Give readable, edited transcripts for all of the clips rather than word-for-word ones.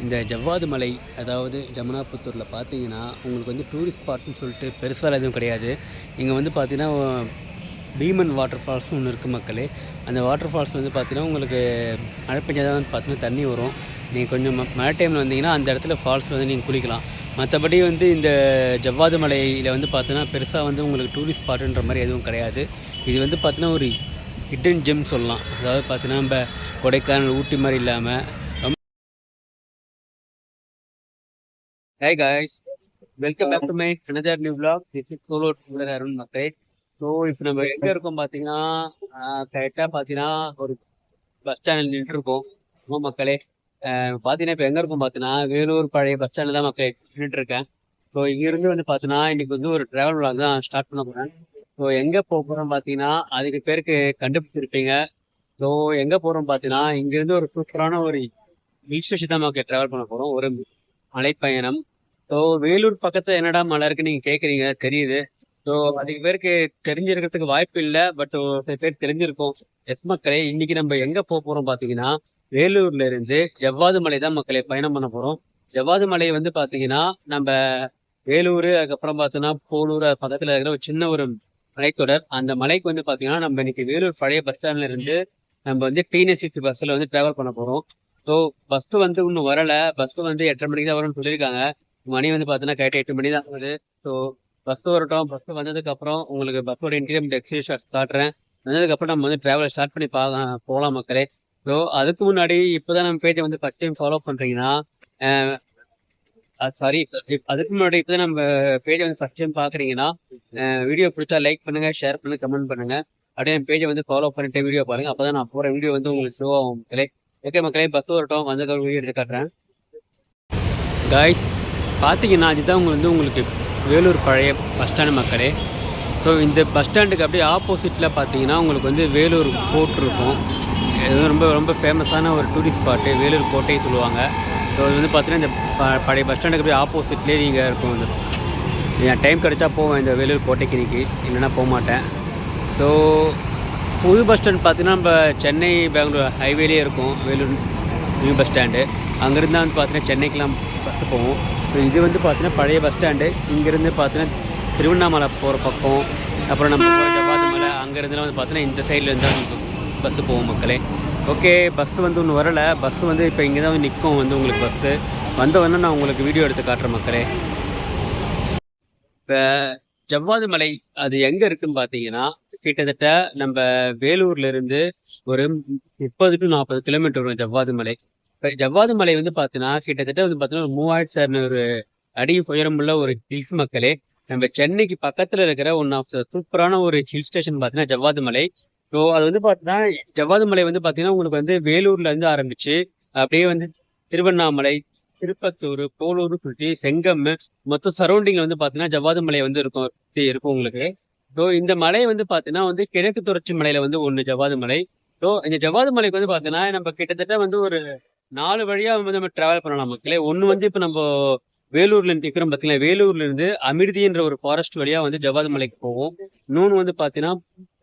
இந்த ஜவ்வாது மலை அதாவது ஜமுனாபுத்தூரில் பார்த்தீங்கன்னா உங்களுக்கு வந்து டூரிஸ்ட் ஸ்பாட்னு சொல்லிட்டு பெருசாக எதுவும் கிடையாது. இங்கே வந்து பார்த்தீங்கன்னா பீமன் வாட்டர் ஃபால்ஸ்னு ஒன்று இருக்குது மக்களே. அந்த வாட்டர் ஃபால்ஸ் வந்து பார்த்தீங்கன்னா உங்களுக்கு மழை பெஞ்சாதான் வந்து பார்த்தீங்கன்னா தண்ணி வரும். நீங்கள் கொஞ்சம் மழை டைமில் வந்தீங்கன்னா அந்த இடத்துல ஃபால்ஸில் வந்து நீங்கள் குளிக்கலாம். மற்றபடி வந்து இந்த ஜவ்வாது மலையில் வந்து பார்த்தீங்கன்னா பெருசாக வந்து உங்களுக்கு டூரிஸ்ட் ஸ்பாட்டுன்ற மாதிரி எதுவும் கிடையாது. இது வந்து பார்த்தீங்கன்னா ஒரு ஹிடன் ஜெம் சொல்லலாம். அதாவது பார்த்தீங்கன்னா நம்ம கொடைக்கானல் ஊட்டி மாதிரி இல்லாமல். Hi guys, welcome back to my another new vlog. This is solo traveler Arun மக்களே. ஸோ இப்போ நம்ம எங்கே இருக்கோம் பார்த்தீங்கன்னா கரெக்டாக பார்த்தீங்கன்னா ஒரு பஸ் ஸ்டாண்டில் நின்றுருக்கோம். ஆமாம் மக்களே, பார்த்தீங்கன்னா இப்போ எங்கே இருக்கோம் பார்த்தீங்கன்னா வேலூர் பழைய பஸ் ஸ்டாண்டில் தான் மக்களே நின்றுட்டுருக்கேன். ஸோ இங்கேருந்து வந்து பார்த்தீங்கன்னா இன்றைக்கி வந்து ஒரு ட்ராவல் vlog தான் ஸ்டார்ட் பண்ண போகிறேன். ஸோ எங்கே போக போகிறோம் பார்த்தீங்கன்னா அதுக்கு பேருக்கு கண்டுபிடிச்சிருப்பீங்க. ஸோ எங்கே போகிறோம் பார்த்தீங்கன்னா இங்கேருந்து ஒரு சூப்பரான ஒரு ஹில் ஸ்டேஷன் தான் மக்களே ட்ராவல் பண்ண போகிறோம். ஒரு மலைப்பயணம். ஸோ வேலூர் பக்கத்துல என்னடா மலை இருக்குன்னு நீங்க கேக்குறீங்க, தெரியுது. ஸோ அதிக பேருக்கு தெரிஞ்சிருக்கிறதுக்கு வாய்ப்பு இல்லை, பட் சில பேர் தெரிஞ்சிருக்கோம். எஸ் மக்களே, இன்னைக்கு நம்ம எங்க போக போறோம் பாத்தீங்கன்னா வேலூர்ல இருந்து ஜவ்வாது மலை தான் மக்களே பயணம் பண்ண போறோம். ஜவ்வாது மலை வந்து பாத்தீங்கன்னா நம்ம வேலூர் அதுக்கப்புறம் பார்த்தோன்னா போலூர் பக்கத்துல இருக்கிற ஒரு சின்ன ஒரு மலைத்தொடர். அந்த மலைக்கு வந்து பாத்தீங்கன்னா நம்ம இன்னைக்கு வேலூர் பழைய பஸ் ஸ்டாண்ட்ல இருந்து நம்ம வந்து டிஎன்எஸ்சி பஸ்ல வந்து டிராவல் பண்ண போறோம். ஸோ பஸ் வந்து இன்னும் வரல. பஸ் வந்து 8:30 மணிக்கு தான் வரும்னு சொல்லியிருக்காங்க. மணி வந்து பார்த்தீங்கன்னா கரெக்டாக 8 மணி தான் ஆகுது. ஸோ பஸ் வரட்டும். பஸ் வந்ததுக்கப்புறம் உங்களுக்கு பஸ்ஸோட இன்டீரியர் எக்ஸ்பீரியன்ஸ் காட்டுறேன். வந்ததுக்கப்புறம் நம்ம வந்து ட்ராவலை ஸ்டார்ட் பண்ணி போகலாம் மக்களே. ஸோ அதுக்கு முன்னாடி இப்போதான் நம்ம பேஜை வந்து ஃபஸ்ட் டைம் ஃபாலோ பண்ணுறீங்கன்னா சாரி, அதுக்கு முன்னாடி இப்போதான் நம்ம பேஜை வந்து ஃபஸ்ட் டைம் பார்க்குறீங்கன்னா வீடியோ பிடிச்சா லைக் பண்ணுங்கள், ஷேர் பண்ணுங்கள், கமெண்ட் பண்ணுங்கள். அப்படியே என் பேஜை வந்து ஃபாலோ பண்ணிட்டு வீடியோ பாருங்கள். அப்போ தான் நான் போகிற வீடியோ வந்து உங்களுக்கு ஷோ ஆகும் மக்களே. ஓகே மக்களே, பஸ் வரட்டும். வந்ததுக்கு வீடியோ எடுத்து காட்டுறேன். காய்ஸ் பார்த்தீங்கன்னா இதுதான் உங்களுக்கு வேலூர் பழைய பஸ் ஸ்டாண்டு மக்களே. ஸோ இந்த பஸ் ஸ்டாண்டுக்கு அப்படியே ஆப்போசிட்டில் பார்த்தீங்கன்னா உங்களுக்கு வந்து வேலூர் ஃபோர்ட் இருக்கும். இது ரொம்ப ரொம்ப ஃபேமஸான ஒரு டூரிஸ்ட் ஸ்பாட்டு, வேலூர் கோட்டை சொல்லுவாங்க. ஸோ இது வந்து பார்த்தீங்கன்னா இந்த பழைய பஸ் ஸ்டாண்டுக்கு அப்படியே ஆப்போசிட்லேயே நீங்கள் இருக்கும். என் டைம் கிடச்சா போவேன் இந்த வேலூர் கோட்டைக்கு, இன்னைக்கு இல்லைன்னா போக மாட்டேன். ஸோ புது பஸ் ஸ்டாண்ட் பார்த்தீங்கன்னா நம்ம சென்னை பெங்களூர் ஹைவேலேயே இருக்கும் வேலூர் நியூ பஸ் ஸ்டாண்டு. அங்கேருந்து வந்து பார்த்தீங்கன்னா சென்னைக்கெலாம் பஸ்ஸு போகும். ஸோ இது வந்து பார்த்தீங்கன்னா பழைய பஸ் ஸ்டாண்டு. இங்கேருந்து பார்த்தீங்கன்னா திருவண்ணாமலை போகிற பக்கம், அப்புறம் நம்ம போகிற ஜவ்வாது மலை, அங்கேருந்துலாம் வந்து பார்த்தீங்கன்னா இந்த சைடில் இருந்தால் பஸ்ஸு போகும் மக்களே. ஓகே, பஸ்ஸு வந்து ஒன்று வரலை. பஸ்ஸு வந்து இப்போ இங்கே தான் வந்து நிற்கும் வந்து உங்களுக்கு பஸ்ஸு. வந்தவொடனே நான் உங்களுக்கு வீடியோ எடுத்து காட்டுறேன் மக்களே. இப்போ ஜவ்வாது மலை அது எங்கே இருக்குதுன்னு பார்த்தீங்கன்னா கிட்டத்தட்ட நம்ம வேலூர்லேருந்து ஒரு 30 to 40 கிலோமீட்டர் வரும் ஜவ்வாது மலை. இப்போ ஜவ்வாது மலை வந்து பார்த்தீங்கன்னா கிட்டத்தட்ட வந்து பார்த்தீங்கன்னா 3600 அடி உயரமுள்ள ஒரு ஹில்ஸ் மக்களே. நம்ம சென்னைக்கு பக்கத்தில் இருக்கிற ஒன் ஆஃப் த சூப்பரான ஒரு ஹில் ஸ்டேஷன் பார்த்தீங்கன்னா ஜவ்வாது மலை. ஸோ அது வந்து பார்த்தீங்கன்னா ஜவ்வாது மலை வந்து பார்த்தீங்கன்னா உங்களுக்கு வந்து வேலூர்லேருந்து ஆரம்பிச்சு அப்படியே வந்து திருவண்ணாமலை, திருப்பத்தூர், போலூர் சுற்றி செங்கம் மொத்தம் சரௌண்டிங்கில் வந்து பார்த்தீங்கன்னா ஜவ்வாது மலை வந்து இருக்கும் உங்களுக்கு. ஸோ இந்த மலை வந்து பார்த்தீங்கன்னா வந்து கிழக்கு தொடர்ச்சி மலையில வந்து ஒன்று ஜவ்வாது மலை. ஸோ இந்த ஜவ்வாது மலைக்கு வந்து பார்த்தீங்கன்னா நம்ம கிட்டத்தட்ட வந்து ஒரு 4 வழியா வந்து நம்ம டிராவல் பண்ணலாம் மக்களே. ஒன்று வந்து இப்போ நம்ம வேலூர்ல இருக்கிறோம் பார்த்தீங்கன்னா, வேலூர்ல இருந்து அமிர்தின்ற ஒரு ஃபாரஸ்ட் வழியா வந்து ஜவ்வாது மலைக்கு போவோம். இன்னொன்று வந்து பார்த்தீங்கன்னா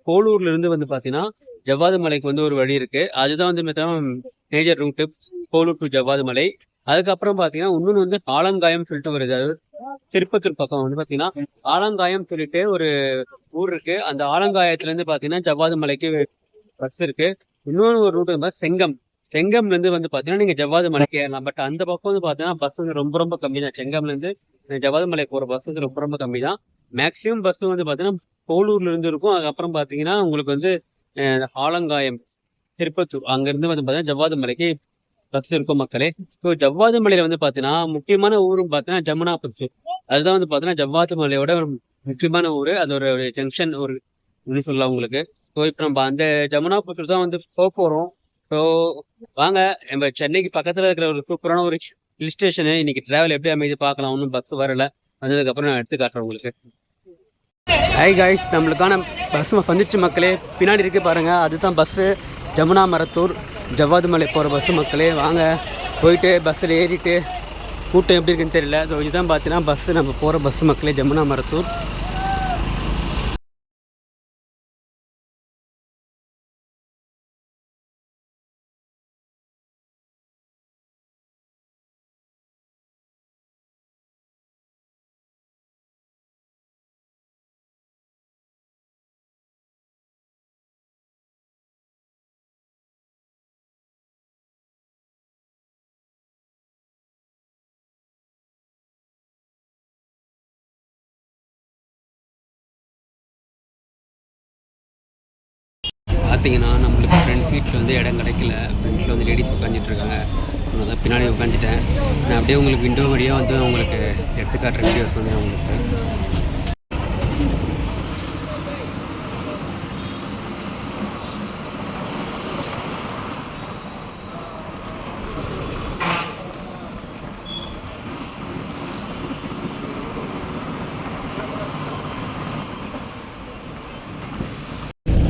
போலூர்ல இருந்து வந்து பார்த்தீங்கன்னா ஜவ்வாது மலைக்கு வந்து ஒரு வழி இருக்கு. அதுதான் வந்து மேஜர் ரூட்டு, போலூர் டு ஜவ்வாது மலை. அதுக்கப்புறம் பார்த்தீங்கன்னா இன்னொன்று வந்து ஆலங்காயம் சொல்லிட்டு வருது. அதாவது திருப்பத்தூர் பக்கம் வந்து பார்த்தீங்கன்னா ஆலங்காயம் சொல்லிட்டு ஒரு ஊர் இருக்கு. அந்த ஆலங்காயத்துல இருந்து பார்த்தீங்கன்னா ஜவ்வாது மலைக்கு பஸ் இருக்கு. இன்னொன்று ஒரு ரூட் வந்து செங்கம்ல இருந்து வந்து பார்த்தீங்கன்னா நீங்க ஜவ்வாது மலைக்கு ஏறலாம். பட் அந்த பக்கம் வந்து பார்த்தீங்கன்னா பஸ் வந்து ரொம்ப ரொம்ப கம்மி தான். செங்கம்ல இருந்து ஜவ்வாது மலை போற பஸ் வந்து ரொம்ப ரொம்ப கம்மி தான். மேக்சிமம் பஸ் வந்து பார்த்தீங்கன்னா போலூர்ல இருந்து இருக்கும். அதுக்கப்புறம் பார்த்தீங்கன்னா உங்களுக்கு வந்து ஆலங்காயம், திருப்பத்தூர் அங்கிருந்து வந்து பார்த்தீங்கன்னா ஜவ்வாது மலைக்கு பஸ் இருக்கும் மக்களே. ஸோ ஜவ்வாது மலையில வந்து பார்த்தீங்கன்னா முக்கியமான ஊரும் பார்த்தீங்கன்னா ஜமுனாபுத்தூர். அதுதான் வந்து பார்த்தீங்கன்னா ஜவ்வாது மலையோட ஒரு முக்கியமான ஊர். அதோட ஜங்ஷன் ஒரு சொல்லலாம் உங்களுக்கு. ஸோ இப்போ நம்ம அந்த ஜமுனாபுத்தூர் தான் வந்து போக போகிறோம். ஸோ வாங்க, நம்ம சென்னைக்கு பக்கத்தில் இருக்கிற ஒரு சூப்பரான ஒரு ஹில் ஸ்டேஷனு இன்னைக்கு டிராவல் எப்படி அமைதி பார்க்கலாம். ஒன்றும் பஸ் வரல. வந்ததுக்கப்புறம் நான் எடுத்து காட்டுறேன் உங்களுக்கு. ஹை காய்ஸ், நம்மளுக்கான பஸ் வந்துச்சு மக்களே. பின்னாடி இருக்கு பாருங்கள், அதுதான் பஸ்ஸு. ஜமுனா மரத்தூர் ஜவ்வாது மலை போகிற பஸ்ஸு மக்களே. வாங்க போயிட்டு பஸ்ஸில் ஏறிட்டு கூட்டம் எப்படி இருக்குன்னு தெரியல. ஸோ இதுதான் பார்த்தீங்கன்னா பஸ்ஸு, நம்ம போகிற பஸ்ஸு மக்களே, ஜமுனா மரத்தூர். பார்த்தீங்கன்னா நம்மளுக்கு ஃப்ரண்ட் சீட்டில் வந்து இடம் கிடைக்கல. ஃப்ரண்ட்டில் வந்து லேடிஸ் உட்காந்துட்ருக்காங்க. நான் தான் பின்னாடி உட்காந்துட்டேன். நான் அப்படியே உங்களுக்கு விண்டோ வழியாக வந்து உங்களுக்கு எடுத்து காட்டுற வீடியோஸ் வந்து நான் உங்களுக்கு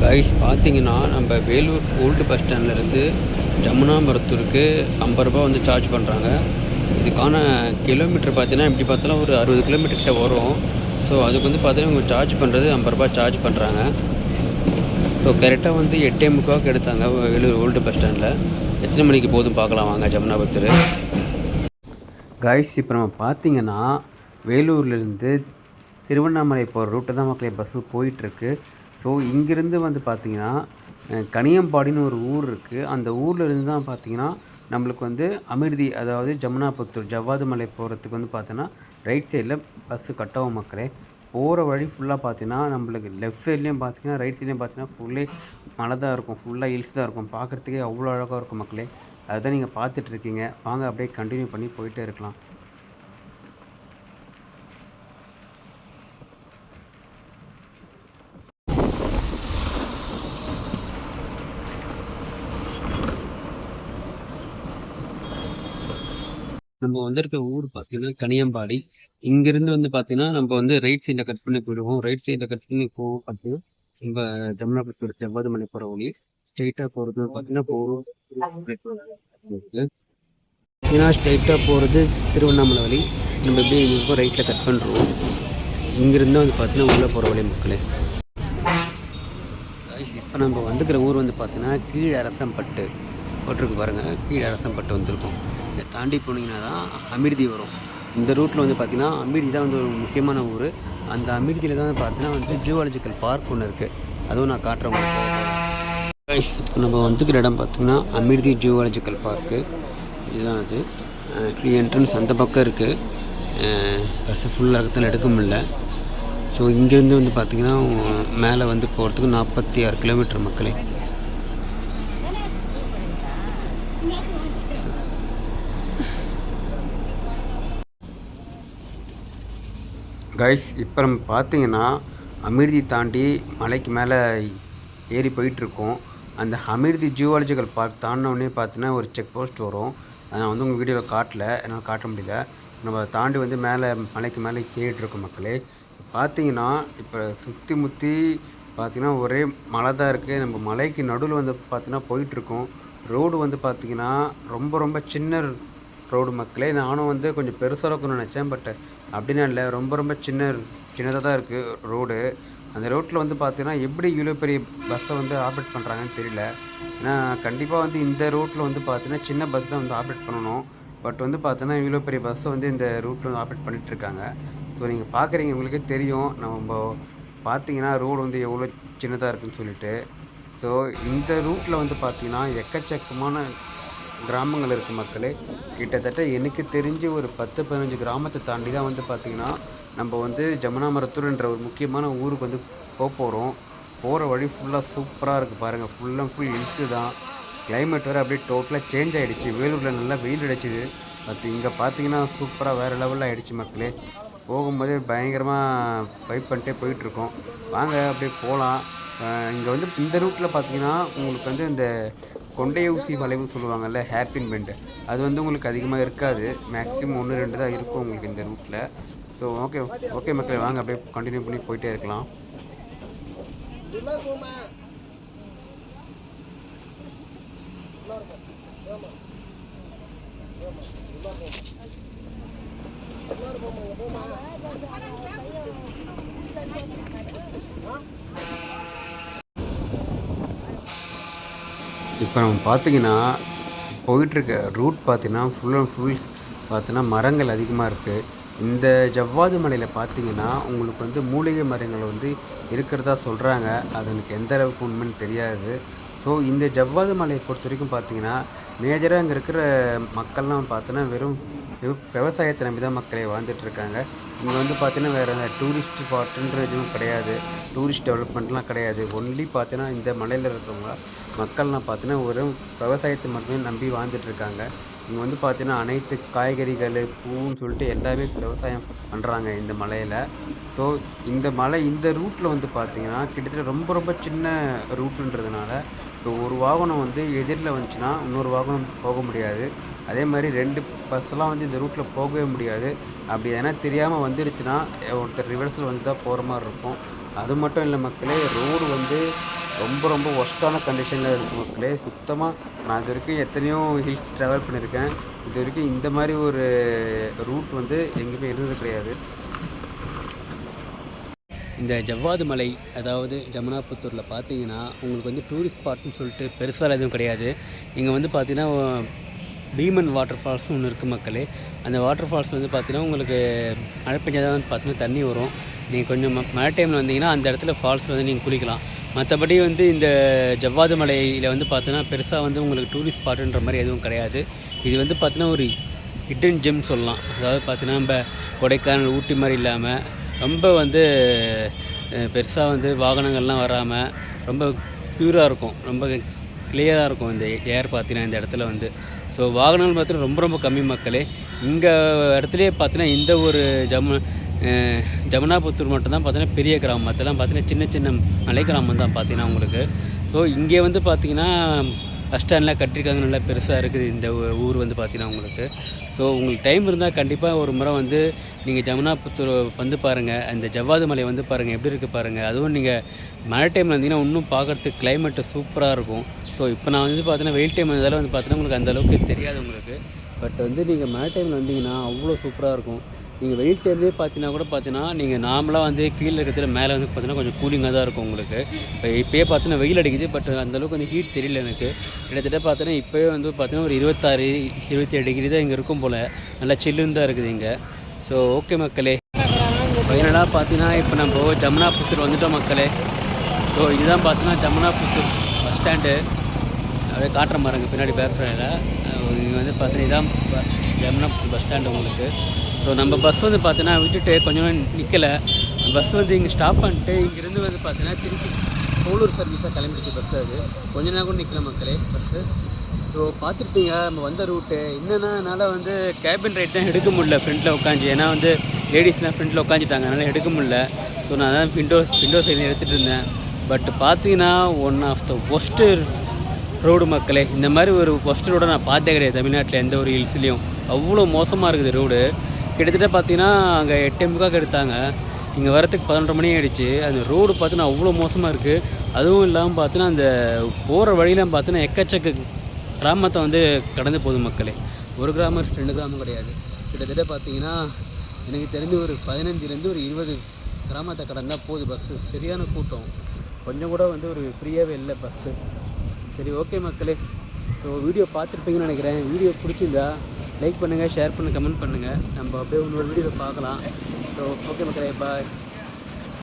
கைஸ் பார்த்தீங்கன்னா நம்ம வேலூர் ஓல்டு பஸ் ஸ்டாண்ட்லேருந்து ஜமுனா மரத்தூருக்கு 50 ரூபா வந்து சார்ஜ் பண்ணுறாங்க. இதுக்கான கிலோமீட்டர் பார்த்தீங்கன்னா எப்படி பார்த்தாலும் ஒரு 60 கிலோமீட்டர் கிட்ட வரும். ஸோ அதுக்கு வந்து பார்த்தீங்கன்னா இவங்க சார்ஜ் பண்ணுறது 50 ரூபா சார்ஜ் பண்ணுறாங்க. ஸோ கரெக்டாக வந்து 8:45 எடுத்தாங்க வேலூர் ஓல்டு பஸ் ஸ்டாண்டில். எத்தனை மணிக்கு போதும் பார்க்கலாம் வாங்க ஜமுனா பக்தர். கைஸ் இப்போ நம்ம பார்த்தீங்கன்னா வேலூர்லேருந்து திருவண்ணாமலை போகிற ரூட்டை தான் மக்களே பஸ்ஸு போயிட்டுருக்கு. ஸோ இங்கேருந்து வந்து பார்த்திங்கன்னா கனியம்பாடின்னு ஒரு ஊர் இருக்குது. அந்த ஊரில் இருந்து தான் பார்த்திங்கன்னா நம்மளுக்கு வந்து அமிர்தி, அதாவது ஜமுனாபுத்தூர் ஜவ்வாது மலை போகிறதுக்கு வந்து பார்த்தோன்னா ரைட் சைடில் பஸ்ஸு கட்டாகும் மக்களே. போகிற வழி ஃபுல்லாக பார்த்தீங்கன்னா நம்மளுக்கு லெஃப்ட் சைட்லேயும் பார்த்தீங்கன்னா ரைட் சைட்லேயும் பார்த்தீங்கன்னா ஃபுல்லே மலை தான் இருக்கும், ஃபுல்லாக ஹில்ஸ் தான் இருக்கும். பார்க்குறதுக்கே அவ்வளோ அழகாக இருக்கும் மக்களே. அதுதான் நீங்கள் பார்த்துட்ருக்கீங்க. வாங்க அப்படியே கண்டினியூ பண்ணி போயிட்டே இருக்கலாம். நம்ம வந்திருக்க ஊர் பார்த்தீங்கன்னா கனியம்பாடி. இங்கேருந்து வந்து பார்த்தீங்கன்னா நம்ம வந்து ரைட் சைடில் கட் பண்ணி போயிடுவோம். ரைட் சைடில் கட் பண்ணி போவோம் பார்த்தீங்கன்னா நம்ம ஜமுனாபுத்தூர் ஜவ்வாது மலை போகிற வழி. ஸ்ட்ரைட்டாக போகிறது பார்த்தீங்கன்னா போகும். ஏன்னா ஸ்ட்ரைட்டாக போகிறது திருவண்ணாமலை வழி. நம்ம எப்படி இங்கே ரைட்டில் கட் பண்ணுறோம். இங்கேருந்து வந்து பார்த்தீங்கன்னா உள்ளே போகிற வழி மக்களே. இப்போ நம்ம வந்துக்கிற ஊர் வந்து பார்த்தீங்கன்னா கீழ் அரசம்பட்டு போட்டிருக்கு பாருங்கள். கீழ் அரசம்பட்டு வந்திருக்கோம். இதை தாண்டி போனீங்கன்னா தான் அமிர்தி வரும். இந்த ரூட்டில் வந்து பார்த்திங்கன்னா அமிர்தி தான் வந்து ஒரு முக்கியமான ஊர். அந்த அமிர்தியில் தான் பார்த்தீங்கன்னா வந்து ஜூவாலஜிக்கல் பார்க் ஒன்று இருக்குது. அதுவும் நான் காட்டுறேன். இப்போ நம்ம வந்துக்கிற இடம் பார்த்திங்கன்னா அமிர்தி ஜூவாலஜிக்கல் பார்க்கு. இதுதான் அது. என்ட்ரன்ஸ் அந்த பக்கம் இருக்குது. பஸ்ஸு ஃபுல்லாக இடத்துல எடுக்க முடியல. ஸோ இங்கேருந்து வந்து பார்த்திங்கன்னா மேலே வந்து போகிறதுக்கு 46 கிலோமீட்டர் மக்களே. கைஸ் இப்போ நம்ம பார்த்தீங்கன்னா அமிர்தி தாண்டி மலைக்கு மேலே ஏறி போயிட்டுருக்கோம். அந்த அமிர்தி ஜூவாலஜிக்கல் பார்க் தாண்டினோடனே பார்த்தீங்கன்னா ஒரு செக் போஸ்ட் வரும். அதை நான் வந்து உங்கள் வீடியோவில் காட்டல, என்னால் காட்ட முடியல. நம்ம தாண்டி வந்து மேலே மலைக்கு மேலே ஏறிட்டுருக்கோம் மக்களே. பார்த்தீங்கன்னா இப்போ சுற்றி முற்றி பார்த்திங்கன்னா ஒரே மலை தான் இருக்குது. நம்ம மலைக்கு நடுவில் வந்து பார்த்திங்கன்னா போயிட்டுருக்கோம். ரோடு வந்து பார்த்திங்கன்னா ரொம்ப ரொம்ப சின்ன ரோடு மக்களே. நானும் வந்து கொஞ்சம் பெருசாக இருக்கும்னு நினச்சேன். பட் அப்படின்னா இல்லை, ரொம்ப ரொம்ப சின்னதாக தான் இருக்குது ரோடு. அந்த ரோட்டில் வந்து பார்த்தீங்கன்னா எப்படி இவ்வளோ பெரிய பஸ்ஸை வந்து ஆப்ரேட் பண்ணுறாங்கன்னு தெரியல. ஏன்னா கண்டிப்பாக வந்து இந்த ரோட்டில் வந்து பார்த்தீங்கன்னா சின்ன பஸ் தான் வந்து ஆப்ரேட் பண்ணணும். பட் வந்து பார்த்தீங்கன்னா இவ்வளோ பெரிய பஸ்ஸை வந்து இந்த ரூட்டில் வந்து ஆப்ரேட் பண்ணிகிட்ருக்காங்க. ஸோ நீங்கள் பார்க்குறீங்க, உங்களுக்கே தெரியும் நம்ம பார்த்தீங்கன்னா ரோடு வந்து எவ்வளோ சின்னதாக இருக்குதுன்னு சொல்லிட்டு. ஸோ இந்த ரூட்டில் வந்து பார்த்தீங்கன்னா எக்கச்சக்கமான கிராமங்கள் இருக்குது மக்களே. கிட்டத்தட்ட எனக்கு தெரிஞ்சு ஒரு 10-15 கிராமத்தை தாண்டி தான் வந்து பார்த்திங்கன்னா நம்ம வந்து ஜமுனா மரத்தூர்ன்ற ஒரு முக்கியமான ஊருக்கு வந்து போகிறோம். போகிற வழி ஃபுல்லாக சூப்பராக இருக்குது பாருங்கள். ஃபுல் அண்ட் ஃபுல் ஹில்ஸு தான். கிளைமேட் வேறு அப்படியே டோட்டலாக சேஞ்ச் ஆகிடுச்சு. வேலூரில் நல்லா வெயில் அடிச்சிது. பட் இங்கே பார்த்தீங்கன்னா சூப்பராக வேறு லெவலில் ஆகிடுச்சு மக்களே. போகும்போதே பயங்கரமாக ஃபைட் பண்ணிட்டே போயிட்டுருக்கோம். வாங்க அப்படியே போகலாம். இங்கே வந்து இந்த ரூட்டில் பார்த்தீங்கன்னா உங்களுக்கு வந்து இந்த கொண்டை ஊசி வளைவு சொல்லுவாங்கள்ல, ஹேர்பின் பெண்டு, அது வந்து உங்களுக்கு அதிகமாக இருக்காது. மேக்ஸிமம் 1-2 தான் இருக்கும் உங்களுக்கு இந்த ரூட்டில். ஸோ ஓகே மக்களே, வாங்க அப்படியே கண்டினியூ பண்ணி போயிட்டே இருக்கலாம். இப்போ நம்ம பார்த்தீங்கன்னா போயிட்டுருக்க ரூட் பார்த்தீங்கன்னா ஃபுல் அண்ட் ஃபுல் பார்த்தீங்கன்னா மரங்கள் அதிகமாக இருக்குது. இந்த ஜவ்வாது மலையில் பார்த்தீங்கன்னா உங்களுக்கு வந்து மூலிகை மரங்கள் வந்து இருக்கிறதா சொல்கிறாங்க. அது எனக்கு எந்த அளவுக்கு உண்மைன்னு தெரியாது. ஸோ இந்த ஜவ்வாது மலையை பொறுத்த வரைக்கும் பார்த்தீங்கன்னா மேஜராக இங்கே இருக்கிற மக்கள்லாம் பார்த்தோன்னா வெறும் விவசாயத்தை நம்பி தான் மக்களே வாழ்ந்துட்டுருக்காங்க. இங்கே வந்து பார்த்தீங்கன்னா வேறு டூரிஸ்ட் ஸ்பாட்டுன்ற எதுவும் கிடையாது. டூரிஸ்ட் டெவலப்மெண்ட்லாம் கிடையாது. ஒன்லி பார்த்தீங்கன்னா இந்த மலையில் இருக்கிறவங்க மக்கள்லாம் பார்த்தீங்கன்னா ஒரு விவசாயத்தை மட்டுமே நம்பி வாழ்ந்துட்டுருக்காங்க. இங்கே வந்து பார்த்தீங்கன்னா அனைத்து காய்கறிகள், பூன்னு சொல்லிட்டு எல்லாமே விவசாயம் பண்ணுறாங்க இந்த மலையில். ஸோ இந்த மலை இந்த ரூட்டில் வந்து பார்த்தீங்கன்னா கிட்டத்தட்ட ரொம்ப ரொம்ப சின்ன ரூட்டுன்றதுனால இப்போ ஒரு வாகனம் வந்து எதிரில் வந்துச்சுன்னா இன்னொரு வாகனம் போக முடியாது. அதே மாதிரி 2 பஸ்ஸெல்லாம் வந்து இந்த ரூட்டில் போகவே முடியாது. அப்படி எதனா தெரியாமல் வந்துடுச்சுன்னா ஒருத்தர் ரிவர்ஸில் வந்து தான் போகிற மாதிரி இருக்கும். அது மட்டும் இல்லை மக்களே, ரோடு வந்து ரொம்ப ரொம்ப ஒர்ஸ்ட்டான கண்டிஷனில் இருக்குது மக்களே. சுத்தமாக நான் இது வரைக்கும் எத்தனையோ ஹில்ஸ் ட்ராவல் பண்ணியிருக்கேன். இது வரைக்கும் இந்த மாதிரி ஒரு ரூட் வந்து எங்கேயுமே இருந்தது கிடையாது. இந்த ஜவ்வாது மலை, அதாவது ஜமுனாபுத்தூரில் பார்த்தீங்கன்னா உங்களுக்கு வந்து டூரிஸ்ட் ஸ்பாட்னு சொல்லிட்டு பெருசாக எதுவும் கிடையாது. இங்கே வந்து பார்த்தீங்கன்னா பீமன் வாட்டர் ஃபால்ஸ்னு ஒன்று இருக்குது மக்களே. அந்த வாட்டர் ஃபால்ஸ் வந்து பார்த்தீங்கன்னா உங்களுக்கு மழை பெஞ்சாதான் வந்து பார்த்தீங்கன்னா தண்ணி வரும். நீங்கள் கொஞ்சம் மழை டைமில் வந்தீங்கன்னா அந்த இடத்துல ஃபால்ஸில் வந்து நீங்கள் குளிக்கலாம். மற்றபடி வந்து இந்த ஜவ்வாது மலையில் வந்து பார்த்தீங்கன்னா பெருசாக வந்து உங்களுக்கு டூரிஸ்ட் ஸ்பாட்டுன்ற மாதிரி எதுவும் கிடையாது. இது வந்து பார்த்தீங்கன்னா ஒரு ஹிடன் ஜெம் சொல்லலாம். அதாவது பார்த்தீங்கன்னா நம்ம கொடைக்கானல், ஊட்டி மாதிரி இல்லாமல் ரொம்ப வந்து பெருசாக வந்து வாகனங்கள்லாம் வராமல் ரொம்ப ப்யூராக இருக்கும், ரொம்ப கிளியராக இருக்கும் இந்த ஏர் பார்த்தீங்கன்னா இந்த இடத்துல வந்து. ஸோ வாகனங்கள் பார்த்தீங்கன்னா ரொம்ப ரொம்ப கம்மி மக்களே. இங்கே இடத்துலையே பார்த்தீங்கன்னா இந்த ஒரு ஜமுனாபுத்தூர் மட்டும்தான் பார்த்தீங்கன்னா பெரிய கிராமம். அதெல்லாம் பார்த்தீங்கன்னா சின்ன சின்ன மலை கிராமம் தான் பார்த்தீங்கன்னா உங்களுக்கு. ஸோ இங்கே வந்து பார்த்திங்கன்னா பஸ் ஸ்டாண்ட்லாம் கட்டியிருக்காங்க, நல்லா பெருசாக இருக்குது இந்த ஊர் வந்து பார்த்திங்கன்னா உங்களுக்கு. ஸோ உங்களுக்கு டைம் இருந்தால் கண்டிப்பாக ஒரு முறை வந்து நீங்கள் ஜமுனாபுத்தூர் வந்து பாருங்கள், அந்த ஜவ்வாது மலை வந்து பாருங்கள், எப்படி இருக்குது பாருங்கள். அதுவும் நீங்கள் மழை டைமில் இருந்தீங்கன்னா இன்னும் பார்க்குறதுக்கு கிளைமேட்டு சூப்பராக இருக்கும். ஸோ இப்போ நான் வந்து பார்த்தீங்கன்னா வெயில் டைம் வந்ததால் வந்து பார்த்தீங்கன்னா உங்களுக்கு அந்தளவுக்கு தெரியாது உங்களுக்கு. பட் வந்து நீங்கள் மழை டைமில் வந்தீங்கன்னா அவ்வளோ சூப்பராக இருக்கும். நீங்கள் வெயில் டைம்லேயே பார்த்தீங்கன்னா கூட பார்த்தீங்கன்னா நீங்கள் நார்மலாக வந்து கீழே இருக்கிறதுல மேலே வந்து பார்த்தீங்கன்னா கொஞ்சம் கூலிங்காக தான் இருக்கும் உங்களுக்கு. இப்போயே பார்த்தீங்கன்னா வெயில் அடிக்குது, பட் அந்தளவுக்கு வந்து ஹீட் தெரியல எனக்கு. கிட்டத்தட்ட பார்த்தீங்கன்னா இப்போயே வந்து பார்த்தீங்கன்னா ஒரு 26, 27 டிகிரி தான் இங்கே இருக்கும் போல். நல்லா சில்லுன்னு தான் இருக்குது இங்கே. ஸோ ஓகே மக்களே, ஃபைனலாக பார்த்தீங்கன்னா இப்போ நம்ம ஜமுனாபுத்தூர் வந்துட்டோம் மக்களே. ஸோ இதுதான் பார்த்தீங்கன்னா ஜமுனாபுத்தூர் பஸ் ஸ்டாண்டு. அப்படியே காட்டுற பாருங்க பின்னாடி பேக் ஃப்ரண்டில். இங்கே வந்து பார்த்தீங்கன்னா இதான் ஜமுனாபுத்தூர் பஸ் ஸ்டாண்டு உங்களுக்கு. ஸோ நம்ம பஸ் வந்து பார்த்தீங்கன்னா விட்டுட்டு கொஞ்சம் நிற்கலை. பஸ் வந்து இங்கே ஸ்டாப் பண்ணிட்டு இங்கேருந்து வந்து பார்த்தீங்கன்னா திருப்பி கோளூர் சர்வீஸாக கிளம்பிடுச்சு பஸ். அது கொஞ்ச நேரம் கூட நிற்கல மக்களே பஸ்ஸு. ஸோ பார்த்துருப்பீங்க நம்ம வந்த ரூட்டு. என்னென்னா என்னால் வந்து கேபின் ரைட் தான் எடுக்க முடியல ஃப்ரண்ட்டில் உட்காந்து. ஏன்னா வந்து லேடிஸ்லாம் ஃப்ரண்ட்டில் உட்காந்துட்டாங்க, அதனால் எடுக்க முடியல. ஸோ நான் தான் விண்டோ சைடில் எடுத்துகிட்டு இருந்தேன். பட் பார்த்தீங்கன்னா one of the worst road மக்களே. இந்த மாதிரி ஒரு ஒஸ்ட் ரோடை நான் பார்த்தே கிடையாது தமிழ்நாட்டில் எந்த ஒரு ஹில்ஸ்லேயும். அவ்வளோ மோசமாக இருக்குது ரோடு. கிட்டத்தட்ட பார்த்தீங்கன்னா அங்கே 8:45 எடுத்தாங்க, இங்கே வரத்துக்கு 11:30 மணி ஆகிடுச்சு. அந்த ரோடு பார்த்தீங்கன்னா அவ்வளோ மோசமாக இருக்குது. அதுவும் இல்லாமல் பார்த்தீங்கன்னா அந்த போகிற வழியெலாம் பார்த்தீங்கன்னா எக்கச்சக்க கிராமத்தை வந்து கடந்து போகுது மக்களே. ஒரு கிராமம் 2 கிராமம் கிடையாது. கிட்டத்தட்ட பார்த்தீங்கன்னா எனக்கு தெரிஞ்சு ஒரு 15லேருந்து ஒரு 20 கிராமத்தை கடந்தால் போகுது பஸ்ஸு. சரியான கூட்டம், கொஞ்சம் கூட வந்து ஒரு ஃப்ரீயாகவே இல்லை பஸ்ஸு. சரி ஓகே மக்களே, ஸோ வீடியோ பார்த்துருப்பீங்கன்னு நினைக்கிறேன். வீடியோ பிடிச்சிருந்தா லைக் பண்ணுங்கள், ஷேர் பண்ணுங்கள், கமெண்ட் பண்ணுங்கள். நம்ம அப்படியே இன்னொரு வீடியோவில் பார்க்கலாம். ஸோ ஓகே மக்களே, பாய்.